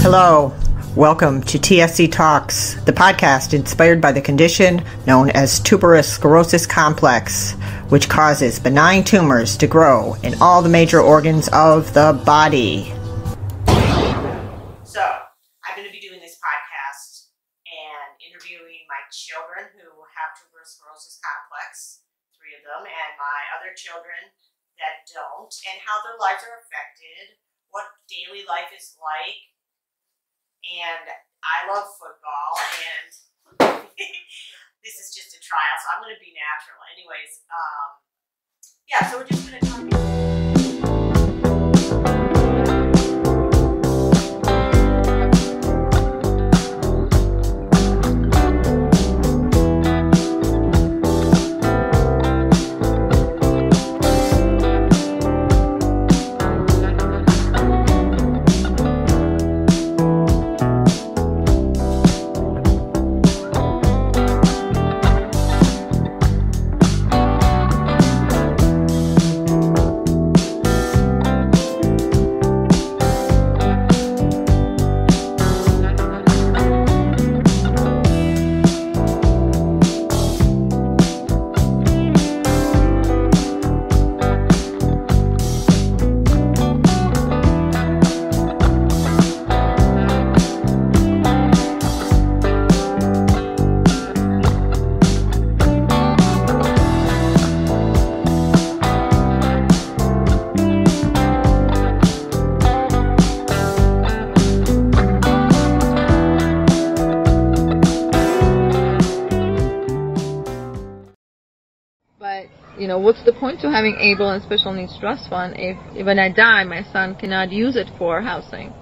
Hello, welcome to TSC Talks, the podcast inspired by the condition known as tuberous sclerosis complex, which causes benign tumors to grow in all the major organs of the body. So, I'm going to be doing this podcast and interviewing my children who have tuberous sclerosis complex, 3 of them, and my other children that don't, and how their lives are affected, what daily life is like. And I love football, and this is just a trial, so I'm going to be natural. Anyways, so we're just going to talk. What's the point to having able and special needs trust fund if when I die, my son cannot use it for housing?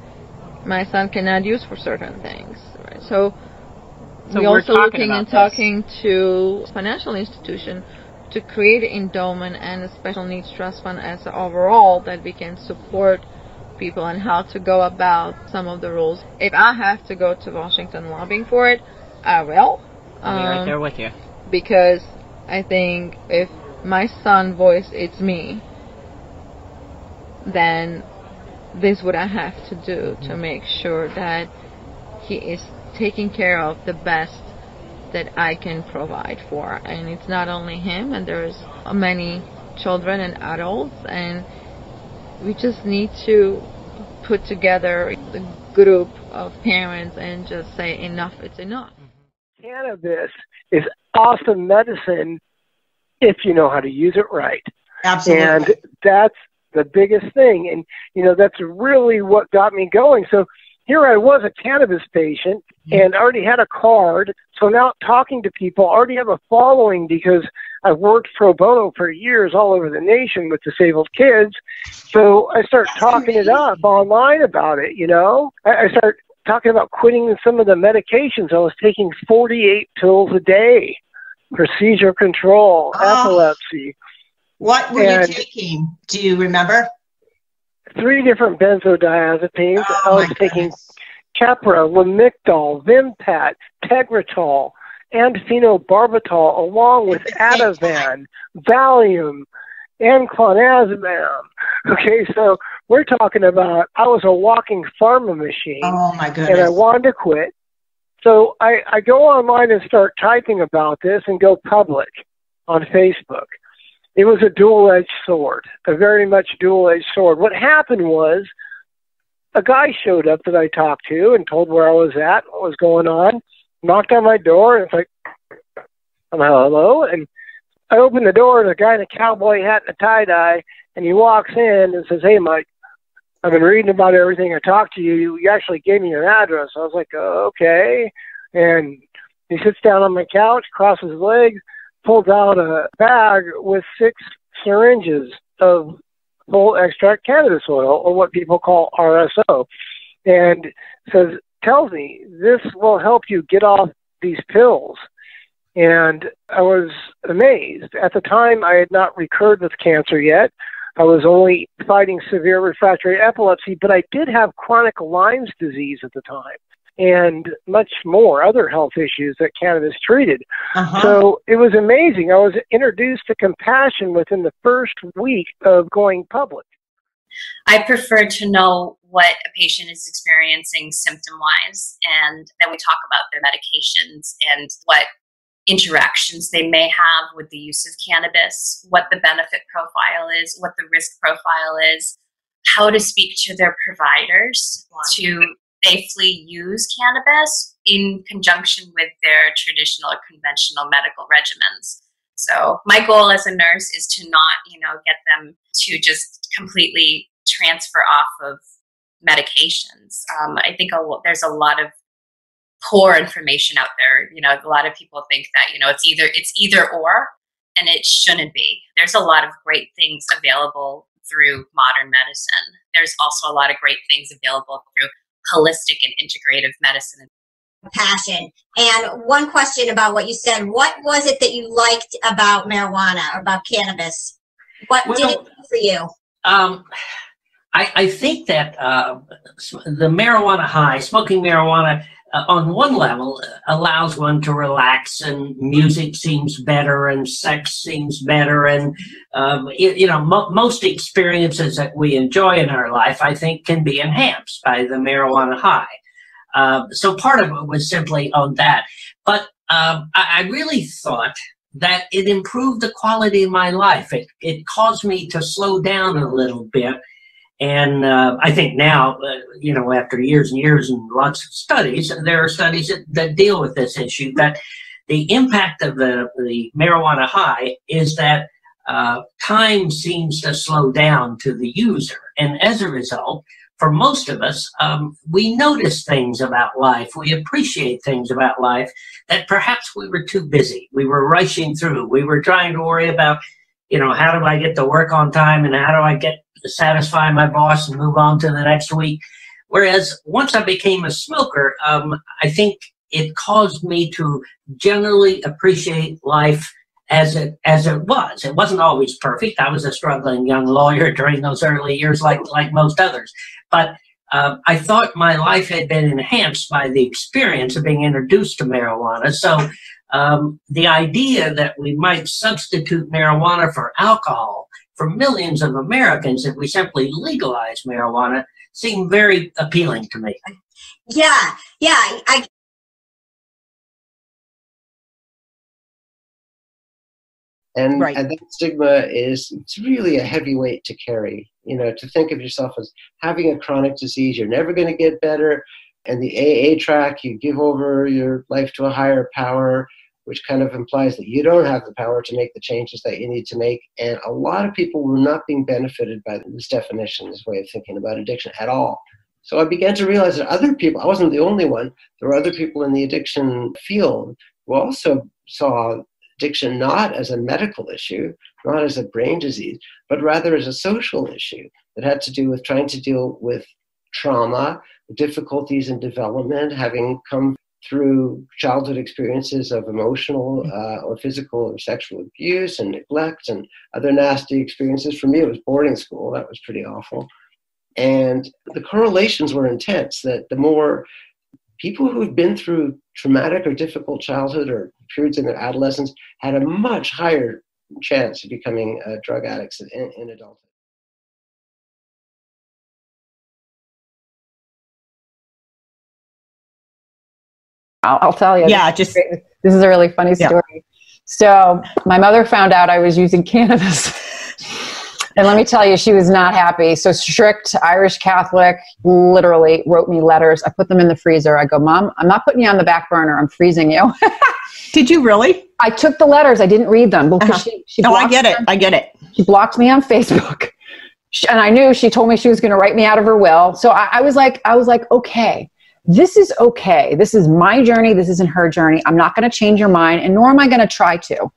My son cannot use for certain things, right? So we're also looking and talking to financial institution to create an endowment and a special needs trust fund as an overall that we can support people and how to go about some of the rules. If I have to go to Washington lobbying for it, I will. I'll be right there with you. Because I think if my son voiced it's me, then this is what I have to do to make sure that he is taken care of the best that I can provide for. And it's not only him, and there's many children and adults, and we just need to put together a group of parents and just say enough is enough. Cannabis is awesome medicine if you know how to use it right. Absolutely. And that's the biggest thing. And, that's really what got me going. So here I was, a cannabis patient, and I already had a card. So now talking to people, I already have a following because I've worked pro bono for years all over the nation with disabled kids. So I start talking it up online about it, I start talking about quitting some of the medications. I was taking 48 pills a day for seizure control, epilepsy. What were you taking? Do you remember? 3 different benzodiazepines. I was taking Keppra, Lamictal, Vimpat, Tegretol, and phenobarbital, along with Ativan, Valium, and clonazepam. Okay, so we're talking about, I was a walking pharma machine. Oh, my goodness. And I wanted to quit. So I go online and start typing about this and go public on Facebook. It was a dual-edged sword, a very much dual-edged sword. What happened was a guy showed up that I talked to and told where I was at, what was going on, knocked on my door, and it's like, I'm hello, and I opened the door, and a guy in a cowboy hat and a tie-dye, and he walks in and says, hey, Mike, I've been reading about everything. I talked to you. You actually gave me your address. I was like, oh, okay. And he sits down on my couch, crosses his legs, pulls out a bag with 6 syringes of full extract cannabis oil, or what people call RSO, and tells me, this will help you get off these pills. And I was amazed. At the time, I had not recurred with cancer yet. I was only fighting severe refractory epilepsy, but I did have chronic Lyme's disease at the time and much more other health issues that cannabis treated. So it was amazing. I was introduced to compassion within the first week of going public. I prefer to know what a patient is experiencing symptom-wise, and then we talk about their medications and what interactions they may have with the use of cannabis, what the benefit profile is, what the risk profile is, how to speak to their providers to safely use cannabis in conjunction with their traditional or conventional medical regimens. So my goal as a nurse is to not, get them to just completely transfer off of medications. I think there's a lot of poor information out there. A lot of people think that, it's either or, and it shouldn't be. There's a lot of great things available through modern medicine. There's also a lot of great things available through holistic and integrative medicine. Passion. And one question about what you said, what was it that you liked about marijuana or about cannabis? What did it do for you? I think that the marijuana high, smoking marijuana, on one level, allows one to relax, and music seems better, and sex seems better, and most experiences that we enjoy in our life, I think, can be enhanced by the marijuana high. So part of it was simply on that, but I really thought that it improved the quality of my life. It caused me to slow down a little bit. And I think now, after years and years and lots of studies, there are studies that deal with this issue, that the impact of the marijuana high is that time seems to slow down to the user. And as a result, for most of us, we notice things about life. We appreciate things about life that perhaps we were too busy. We were rushing through. We were trying to worry about, how do I get to work on time, and how do I get to satisfy my boss and move on to the next week. Whereas once I became a smoker, I think it caused me to generally appreciate life as it was. It wasn't always perfect. I was a struggling young lawyer during those early years, like most others. But I thought my life had been enhanced by the experience of being introduced to marijuana. So the idea that we might substitute marijuana for alcohol for millions of Americans if we simply legalize marijuana seemed very appealing to me. Yeah. And Right. and that stigma it's really a heavy weight to carry. To think of yourself as having a chronic disease, you're never going to get better. And the AA track, you give over your life to a higher power, which kind of implies that you don't have the power to make the changes that you need to make. And a lot of people were not being benefited by this definition, this way of thinking about addiction at all. So I began to realize that other people, I wasn't the only one, there were other people in the addiction field who also saw addiction not as a medical issue, not as a brain disease, but rather as a social issue that had to do with trying to deal with trauma, difficulties in development, having come through childhood experiences of emotional or physical or sexual abuse and neglect and other nasty experiences. For me, it was boarding school. That was pretty awful. And the correlations were intense, that the more people who had been through traumatic or difficult childhood or periods in their adolescence had a much higher chance of becoming drug addicts in adulthood. I'll tell you. Yeah, this is a really funny story. Yeah. So my mother found out I was using cannabis. And let me tell you, she was not happy. So strict Irish Catholic, literally wrote me letters. I put them in the freezer. I go, Mom, I'm not putting you on the back burner. I'm freezing you. Did you really? I took the letters. I didn't read them. Because she I get it. She blocked me on Facebook. And I knew she told me she was going to write me out of her will. So I was like, okay. This is okay. This is my journey. This isn't her journey. I'm not going to change your mind, and nor am I going to try to.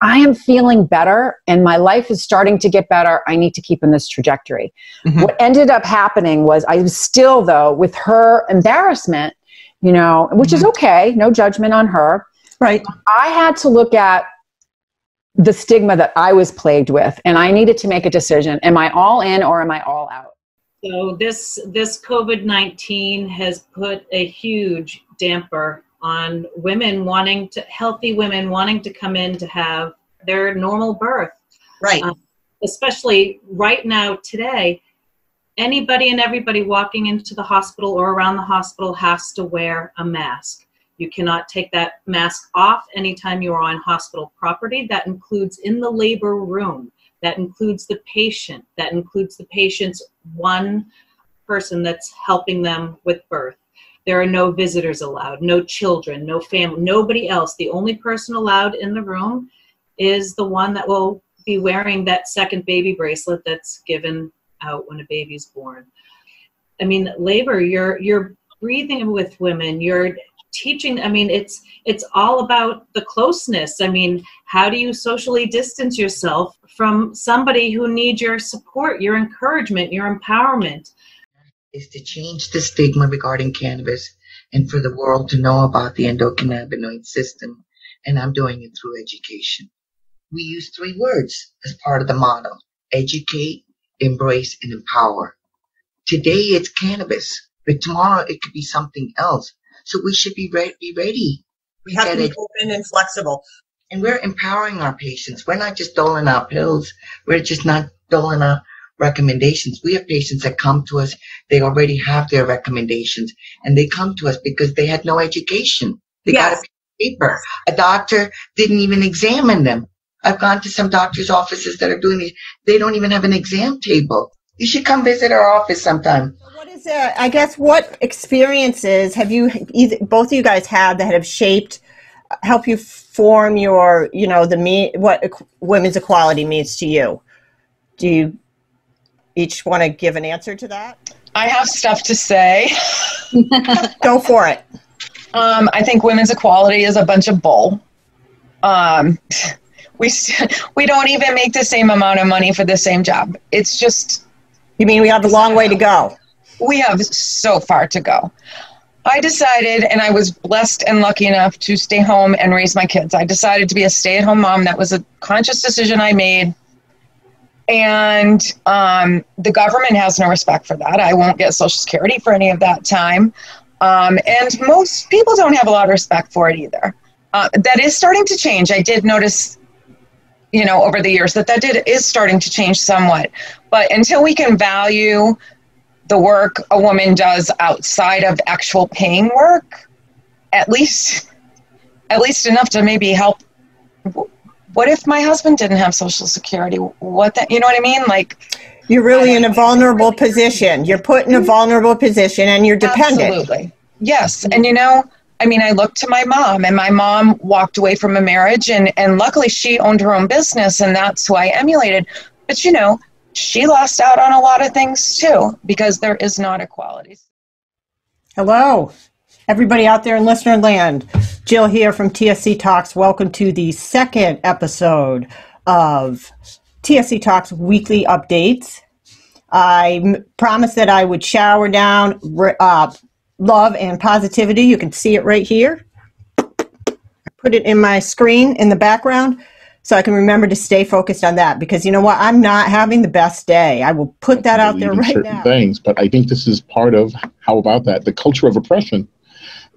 I am feeling better, and my life is starting to get better. I need to keep in this trajectory. Mm-hmm. What ended up happening was I was still, though, with her embarrassment, which is okay. No judgment on her. Right. I had to look at the stigma that I was plagued with, and I needed to make a decision. Am I all in or am I all out? So this COVID-19 has put a huge damper on healthy women wanting to come in to have their normal birth. Right. Especially right now today, anybody and everybody walking into the hospital or around the hospital has to wear a mask. You cannot take that mask off anytime you are on hospital property. That includes in the labor room. That includes the patient. That includes the patient's one person that's helping them with birth. There are no visitors allowed, no children, no family, nobody else. The only person allowed in the room is the one that will be wearing that second baby bracelet that's given out when a baby's born. I mean, labor, you're breathing with women, you're teaching. I mean, it's all about the closeness. I mean, how do you socially distance yourself from somebody who needs your support, your encouragement, your empowerment? Is to change the stigma regarding cannabis and for the world to know about the endocannabinoid system. And I'm doing it through education. We use 3 words as part of the motto: educate, embrace, and empower. Today it's cannabis, but tomorrow it could be something else. So we should be ready. We have to be open and flexible. And we're empowering our patients. We're not just doling out pills. We're just not doling out recommendations. We have patients that come to us. They already have their recommendations, and they come to us because they had no education. They got a paper. A doctor didn't even examine them. I've gone to some doctors' offices that are doing these. They don't even have an exam table. You should come visit our office sometime. What is there? I guess what experiences have you both of you guys had that have help you form your, what women's equality means to you? Do you each want to give an answer to that? I have stuff to say. Go for it. I think women's equality is a bunch of bull. We don't even make the same amount of money for the same job. It's just... You mean we have a long way to go? We have so far to go. I decided, and I was blessed and lucky enough to stay home and raise my kids. I decided to be a stay-at-home mom. That was a conscious decision I made. And the government has no respect for that. I won't get Social Security for any of that time. And most people don't have a lot of respect for it either. That is starting to change. I did notice, over the years that is starting to change somewhat. But until we can value the work a woman does outside of actual paying work, at least enough to maybe help. What if my husband didn't have Social Security? You know what I mean? Like, you're really in a vulnerable position. You're put in a vulnerable position and you're dependent. Absolutely. Yes. And I looked to my mom, and my mom walked away from a marriage, and luckily she owned her own business, and that's who I emulated. But she lost out on a lot of things too, because there is not equality. Hello, everybody out there in listener land. Jill here from TSC Talks. Welcome to the second episode of TSC Talks Weekly Updates. I promised that I would shower down love and positivity. You can see it right here. I put it in my screen in the background so I can remember to stay focused on that, because you know what? I'm not having the best day. I will put that out there right now. Things, but I think this is part of, how about that, the culture of oppression,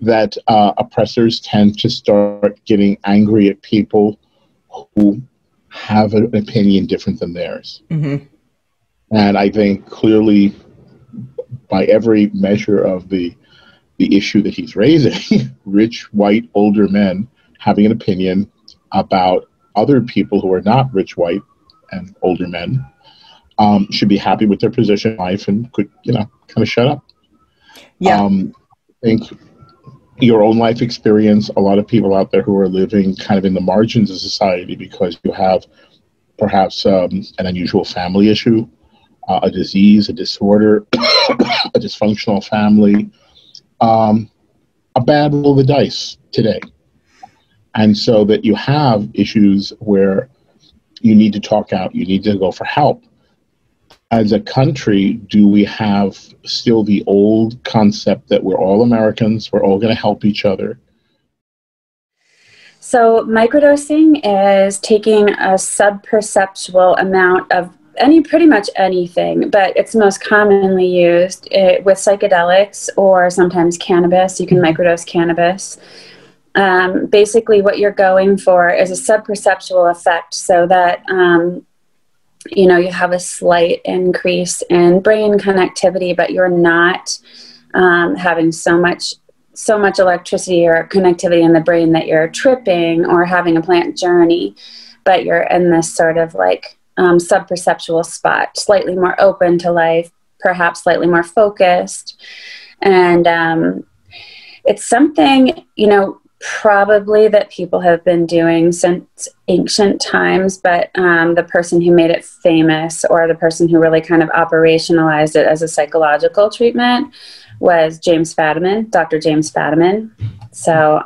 that oppressors tend to start getting angry at people who have an opinion different than theirs. Mm-hmm. And I think clearly, by every measure of the issue that he's raising, rich, white, older men having an opinion about other people who are not rich, white, and older men should be happy with their position in life and could, kind of shut up. Yeah. I think your own life experience, a lot of people out there who are living kind of in the margins of society because you have perhaps an unusual family issue, a disease, a disorder, a dysfunctional family, a bad roll of the dice today. And so that you have issues where you need to talk out, you need to go for help. As a country, do we have still the old concept that we're all Americans, we're all going to help each other? So microdosing is taking a subperceptual amount of pretty much anything, but it's most commonly used with psychedelics or sometimes cannabis. You can microdose cannabis. Basically what you're going for is a subperceptual effect, so that you know, you have a slight increase in brain connectivity, but you're not having so much electricity or connectivity in the brain that you're tripping or having a plant journey, but you're in this sort of like subperceptual spot, slightly more open to life, perhaps slightly more focused. And it's something, you know, probably that people have been doing since ancient times, but the person who made it famous, or the person who really kind of operationalized it as a psychological treatment, was James Fadiman, Dr. James Fadiman. So